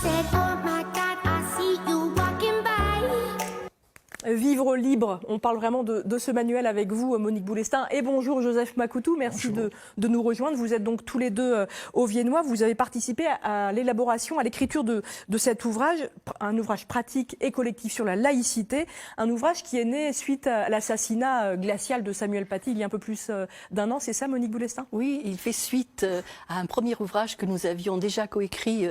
said, oh my God, I see you walking by. Vivre libre, on parle vraiment de ce manuel avec vous, Monique Boulestin. Et bonjour Joseph Makoutou, merci de nous rejoindre. Vous êtes donc tous les deux auviennois. Vous avez participé à l'élaboration, à l'écriture de cet ouvrage, un ouvrage pratique et collectif sur la laïcité. Un ouvrage qui est né suite à l'assassinat glacial de Samuel Paty il y a un peu plus d'un an. C'est ça, Monique Boulestin? Oui, il fait suite à un premier ouvrage que nous avions déjà coécrit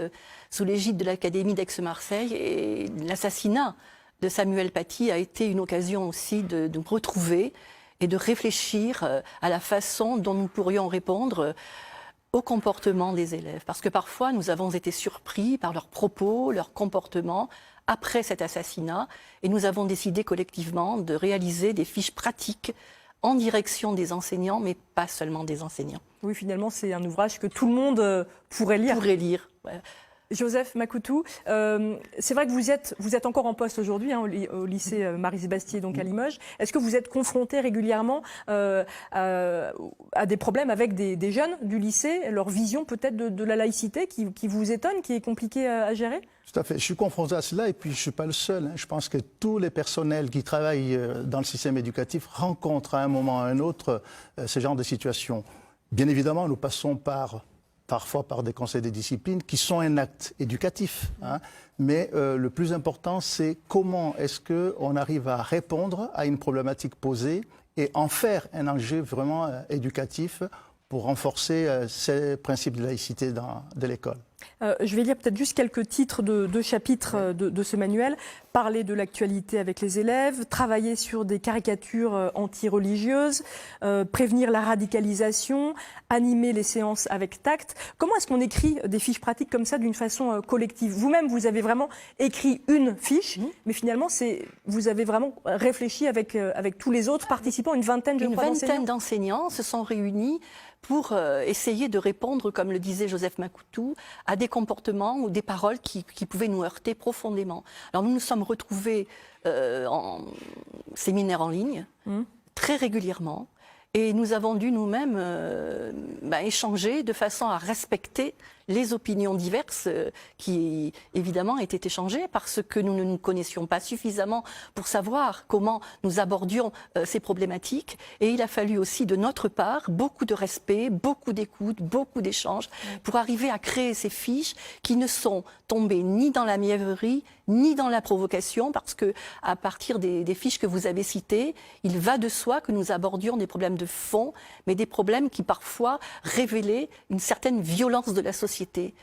sous l'égide de l'Académie d'Aix-Marseille. Et l'assassinat de Samuel Paty a été une occasion aussi de nous retrouver et de réfléchir à la façon dont nous pourrions répondre au comportement des élèves. Parce que parfois, nous avons été surpris par leurs propos, leurs comportements après cet assassinat. Et nous avons décidé collectivement de réaliser des fiches pratiques en direction des enseignants, mais pas seulement des enseignants. Oui, finalement, c'est un ouvrage que tout le monde pourrait lire. Ouais. Joseph Makoutou, c'est vrai que vous êtes encore en poste aujourd'hui au lycée Marie-Sébastier, donc à Limoges. Est-ce que vous êtes confronté régulièrement à des problèmes avec des jeunes du lycée, leur vision peut-être de la laïcité qui vous étonne, qui est compliquée à gérer? Tout à fait. Je suis confronté à cela et puis je ne suis pas le seul. Je pense que tous les personnels qui travaillent dans le système éducatif rencontrent à un moment ou à un autre ce genre de situation. Bien évidemment, nous passons parfois par des conseils de discipline qui sont un acte éducatif. Mais le plus important, c'est comment est-ce qu'on arrive à répondre à une problématique posée et en faire un enjeu vraiment éducatif pour renforcer ces principes de laïcité de l'école. Je vais lire peut-être juste quelques titres de chapitres de ce manuel. Parler de l'actualité avec les élèves, travailler sur des caricatures anti-religieuses, prévenir la radicalisation, animer les séances avec tact. Comment est-ce qu'on écrit des fiches pratiques comme ça d'une façon collective? Vous-même, vous avez vraiment écrit une fiche, mais finalement, vous avez vraiment réfléchi avec tous les autres participants, une vingtaine d'enseignants se sont réunis pour essayer de répondre, comme le disait Joseph Makoutou, à des comportements ou des paroles qui pouvaient nous heurter profondément. Alors nous nous sommes retrouvés en séminaire en ligne, très régulièrement, et nous avons dû nous-mêmes échanger de façon à respecter les opinions diverses qui, évidemment, étaient échangées parce que nous ne nous connaissions pas suffisamment pour savoir comment nous abordions ces problématiques. Et il a fallu aussi, de notre part, beaucoup de respect, beaucoup d'écoute, beaucoup d'échanges pour arriver à créer ces fiches qui ne sont tombées ni dans la mièvrerie, ni dans la provocation, parce que à partir des fiches que vous avez citées, il va de soi que nous abordions des problèmes de fond, mais des problèmes qui parfois révélaient une certaine violence de la société,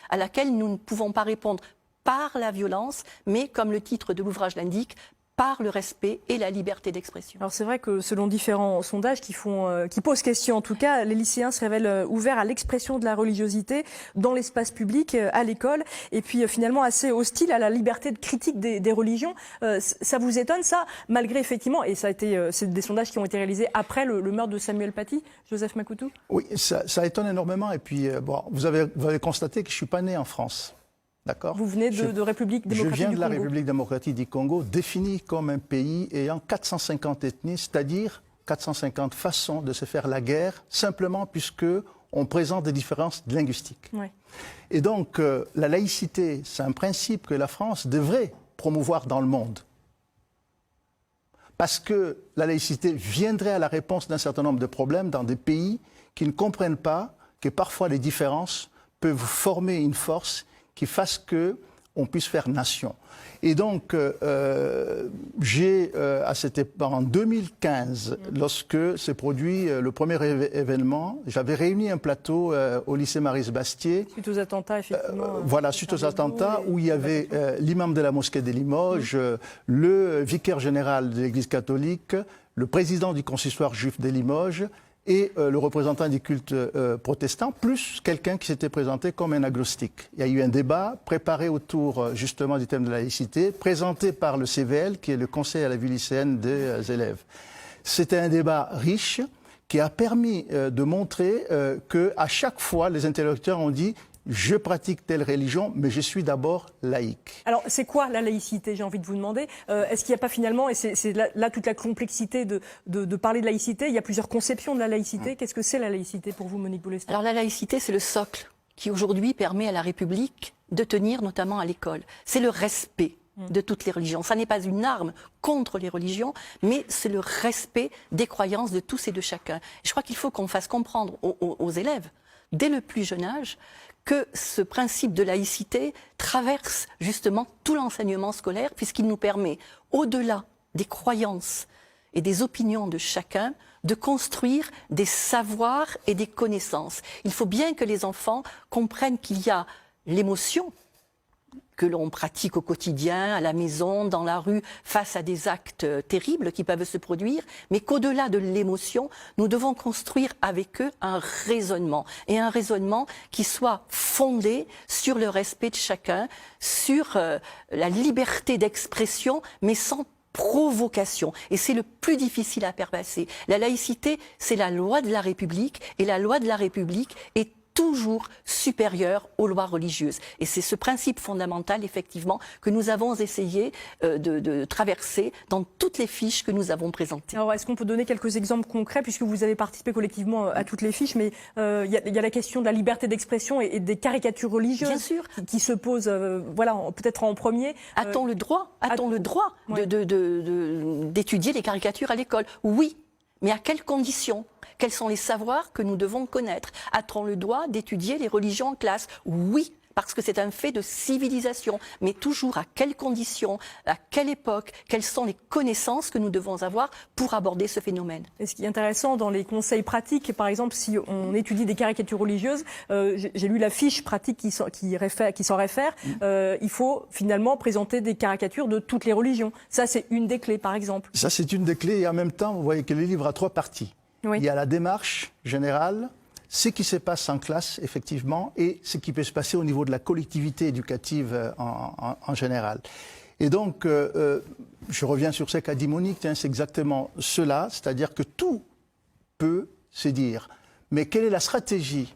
à laquelle nous ne pouvons pas répondre par la violence, mais comme le titre de l'ouvrage l'indique, par le respect et la liberté d'expression. Alors c'est vrai que selon différents sondages qui posent question, en tout cas, les lycéens se révèlent ouverts à l'expression de la religiosité dans l'espace public, à l'école, et puis finalement assez hostiles à la liberté de critique des religions. Ça vous étonne ça, malgré effectivement, et c'est des sondages qui ont été réalisés après le meurtre de Samuel Paty, Joseph Makoutou? Oui, ça étonne énormément. Et puis vous avez constaté que je ne suis pas né en France. Vous venez de République démocratique du Congo. Je viens de la République démocratique du Congo, définie comme un pays ayant 450 ethnies, c'est-à-dire 450 façons de se faire la guerre, simplement puisqu'on présente des différences linguistiques. Oui. Et donc, la laïcité, c'est un principe que la France devrait promouvoir dans le monde. Parce que la laïcité viendrait à la réponse d'un certain nombre de problèmes dans des pays qui ne comprennent pas que parfois les différences peuvent former une force qui fasse qu'on puisse faire nation. Et donc, en 2015, lorsque s'est produit le premier événement, j'avais réuni un plateau au lycée Marie-Sébastier. Suite aux attentats, effectivement. Voilà, suite aux attentats, où il y avait l'imam de la mosquée de Limoges, le vicaire général de l'Église catholique, le président du consistoire juif de Limoges, et le représentant du culte protestant, plus quelqu'un qui s'était présenté comme un agnostique. Il y a eu un débat préparé autour justement du thème de la laïcité, présenté par le CVL, qui est le conseil à la vie lycéenne des élèves. C'était un débat riche qui a permis de montrer qu'à chaque fois, les interlocuteurs ont dit je pratique telle religion, mais je suis d'abord laïque. Alors, c'est quoi la laïcité, j'ai envie de vous demander? Est-ce qu'il n'y a pas finalement, et c'est là toute la complexité de parler de laïcité, il y a plusieurs conceptions de la laïcité. Qu'est-ce que c'est la laïcité pour vous, Monique Boulestin? Alors, la laïcité, c'est le socle qui aujourd'hui permet à la République de tenir, notamment à l'école. C'est le respect de toutes les religions. Ça n'est pas une arme contre les religions, mais c'est le respect des croyances de tous et de chacun. Je crois qu'il faut qu'on fasse comprendre aux élèves, dès le plus jeune âge, que ce principe de laïcité traverse justement tout l'enseignement scolaire, puisqu'il nous permet, au-delà des croyances et des opinions de chacun, de construire des savoirs et des connaissances. Il faut bien que les enfants comprennent qu'il y a l'émotion que l'on pratique au quotidien, à la maison, dans la rue, face à des actes terribles qui peuvent se produire, mais qu'au-delà de l'émotion, nous devons construire avec eux un raisonnement, et un raisonnement qui soit fondé sur le respect de chacun, sur la liberté d'expression, mais sans provocation. Et c'est le plus difficile à faire passer. La laïcité, c'est la loi de la République, et la loi de la République est toujours supérieure aux lois religieuses. Et c'est ce principe fondamental, effectivement, que nous avons essayé de traverser dans toutes les fiches que nous avons présentées. Alors, est-ce qu'on peut donner quelques exemples concrets, puisque vous avez participé collectivement à toutes les fiches, mais il y a la question de la liberté d'expression et des caricatures religieuses. Bien sûr. Qui se posent, voilà, peut-être en premier. A-t-on le droit d'étudier les caricatures à l'école? Oui. Mais à quelles conditions? Quels sont les savoirs que nous devons connaître? A-t-on le droit d'étudier les religions en classe? Oui, parce que c'est un fait de civilisation. Mais toujours à quelles conditions? À quelle époque? Quelles sont les connaissances que nous devons avoir pour aborder ce phénomène? Et ce qui est intéressant dans les conseils pratiques, par exemple, si on étudie des caricatures religieuses, j'ai lu la fiche pratique qui s'en réfère, il faut finalement présenter des caricatures de toutes les religions. Ça, c'est une des clés, par exemple. Ça, c'est une des clés. Et en même temps, vous voyez que le livre a 3 parties. Oui. Il y a la démarche générale, ce qui se passe en classe, effectivement, et ce qui peut se passer au niveau de la collectivité éducative en général. Et donc, je reviens sur ce qu'a dit Monique, c'est exactement cela, c'est-à-dire que tout peut se dire. Mais quelle est la stratégie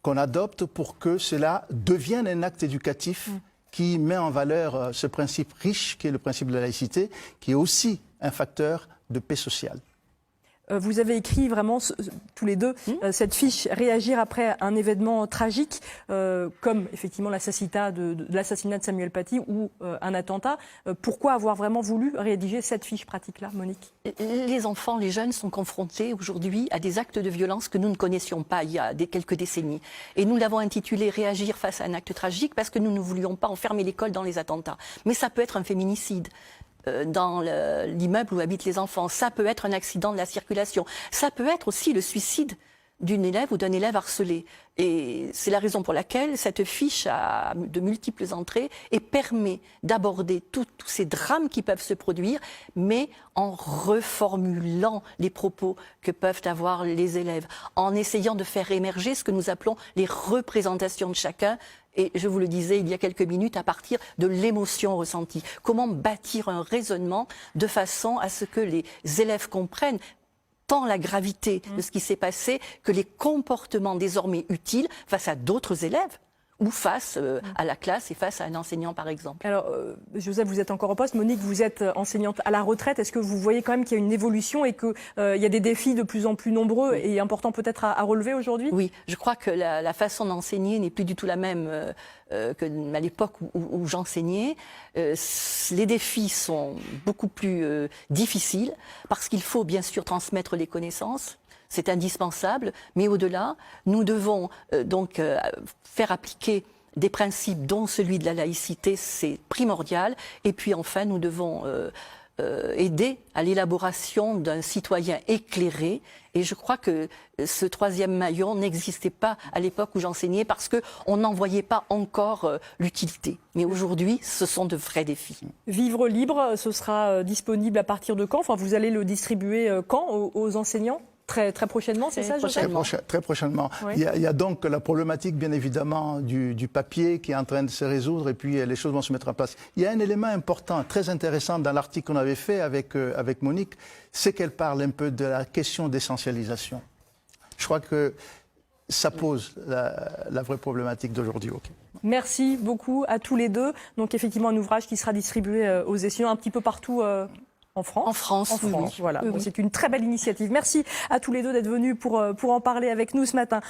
qu'on adopte pour que cela devienne un acte éducatif qui met en valeur ce principe riche qui est le principe de la laïcité, qui est aussi un facteur de paix sociale? Vous avez écrit vraiment, tous les deux, cette fiche « Réagir après un événement tragique », comme effectivement l'assassinat de Samuel Paty ou un attentat. Pourquoi avoir vraiment voulu rédiger cette fiche pratique-là, Monique? Les enfants, les jeunes sont confrontés aujourd'hui à des actes de violence que nous ne connaissions pas il y a quelques décennies. Et nous l'avons intitulé « Réagir face à un acte tragique » parce que nous ne voulions pas enfermer l'école dans les attentats. Mais ça peut être un féminicide dans l'immeuble où habitent les enfants. Ça peut être un accident de la circulation. Ça peut être aussi le suicide d'une élève ou d'un élève harcelé. Et c'est la raison pour laquelle cette fiche a de multiples entrées et permet d'aborder tous ces drames qui peuvent se produire, mais en reformulant les propos que peuvent avoir les élèves, en essayant de faire émerger ce que nous appelons les représentations de chacun. Et je vous le disais il y a quelques minutes, à partir de l'émotion ressentie. Comment bâtir un raisonnement de façon à ce que les élèves comprennent tant la gravité de ce qui s'est passé que les comportements désormais utiles face à d'autres élèves ou face à la classe et face à un enseignant, par exemple. Alors, Joseph, vous êtes encore au poste. Monique, vous êtes enseignante à la retraite. Est-ce que vous voyez quand même qu'il y a une évolution et qu'il y a des défis de plus en plus nombreux et importants peut-être à relever aujourd'hui? Oui, je crois que la façon d'enseigner n'est plus du tout la même qu'à l'époque où j'enseignais. Les défis sont beaucoup plus difficiles parce qu'il faut bien sûr transmettre les connaissances. C'est indispensable, mais au-delà, nous devons donc faire appliquer des principes dont celui de la laïcité, c'est primordial. Et puis enfin, nous devons aider à l'élaboration d'un citoyen éclairé. Et je crois que ce 3e maillon n'existait pas à l'époque où j'enseignais parce qu'on n'en voyait pas encore l'utilité. Mais aujourd'hui, ce sont de vrais défis. Vivre libre, ce sera disponible à partir de quand? Enfin, vous allez le distribuer quand aux enseignants? Très prochainement, c'est ça, Joseph? Très prochainement. Oui. Il y a donc la problématique, bien évidemment, du papier qui est en train de se résoudre et puis les choses vont se mettre en place. Il y a un élément important, très intéressant dans l'article qu'on avait fait avec Monique, c'est qu'elle parle un peu de la question d'essentialisation. Je crois que ça pose la vraie problématique d'aujourd'hui. Okay. Merci beaucoup à tous les deux. Donc effectivement, un ouvrage qui sera distribué aux étudiants un petit peu partout en France. En France, oui. Voilà. Oui. C'est une très belle initiative. Merci à tous les deux d'être venus pour en parler avec nous ce matin.